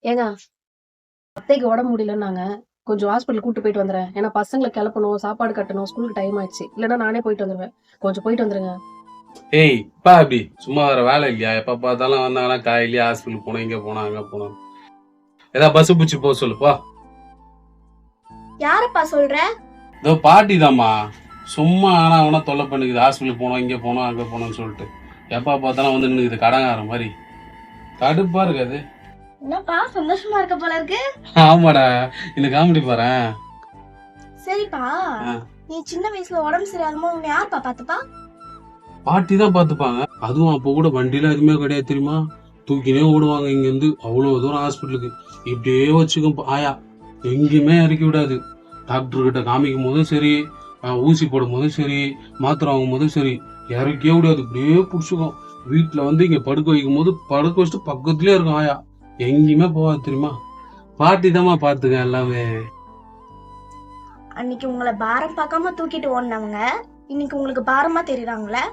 ஏங்க அத்தைக்கு உடம்பு முடியலன்னாங்க. கொஞ்சம் ஹாஸ்பிட்டல் கூட்டு போயிட்டு வந்துறேன். ஏன்னா பசங்கள கிளப்பணும், சாப்பாடு கட்டணும், ஸ்கூலுக்கு டைம் ஆயிடுச்சு. இல்லன்னா நானே போயிட்டு வந்துருவேன். கொஞ்சம் போயிட்டு வந்துருங்க. ஏய் இப்பா அப்படி சும்மா வேற வேலை இல்லையா? எப்ப பார்த்தாலும் வந்தாங்கன்னா காலையிலேயே ஹாஸ்பிட்டல் போனோம், இங்க போனோம், அங்க போனோம். ஏதாவது பஸ் பிடிச்சி போக சொல்லுப்பா. யாரப்பா சொல்ற? இதோ பாட்டி தாம்மா. சும்மா ஆனா அவனா தொல்லை பண்ணுக்குது. ஹாஸ்பிட்டல் போனோம், இங்க போனோம், அங்க போனோம்னு சொல்லிட்டு எப்ப பார்த்தாலும் வந்து நின்னுக்குது கடங்கார மாதிரி. கடுப்பா இருக்காது? என்னப்பா சந்தோஷமா இருக்க போல இருக்கு. ஆமாடா, இந்த காமெடி பாறேன். சரிப்பா, நீ சின்ன வயசுல உடம்பு சரியாகுமோ உன்னை யாருப்பா பாத்துப்பா? பாட்டி தான் பாத்துப்பாங்க. அதுவும் அப்போ கூட வண்டிலாம் எதுவுமே கிடையாது தெரியுமா? தூக்கினே ஓடுவாங்க இங்க இருந்து அவ்வளவு தூரம் ஹாஸ்பிட்டலுக்கு. இப்படியே வச்சுக்கோ ஆயா, எங்கேயுமே இறக்கி விடாது. டாக்டர் கிட்ட காமிக்கும் போதும் சரி, ஊசி போடும் போதும் சரி, மாத்திரை வாங்கும் போதும் சரி, இறக்கவே விடாது. இப்படியே பிடிச்சிக்கும். வீட்டுல வந்து இங்க படுக்க வைக்கும் போது படுக்க வச்சுட்டு பக்கத்துலயே இருக்கும் ஆயா. எங்கேயுமே போகாது தெரியுமா? பாட்டி தாம்மா பாத்துக்க எல்லாமே. அன்னைக்கு உங்களை பாரம் பார்க்காம தூக்கிட்டு ஓடினவங்க இன்னைக்கு உங்களுக்கு பாரமா தெரியுறாங்களே.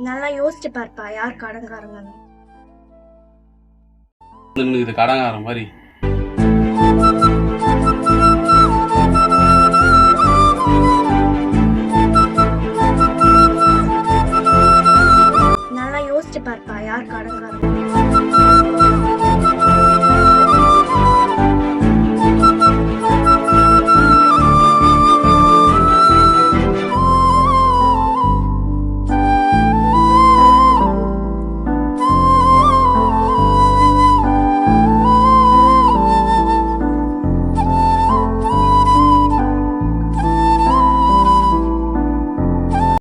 நல்லா யோசிச்சு பார்ப்பா யார் கடங்காரங்க. கடங்கார மாதிரி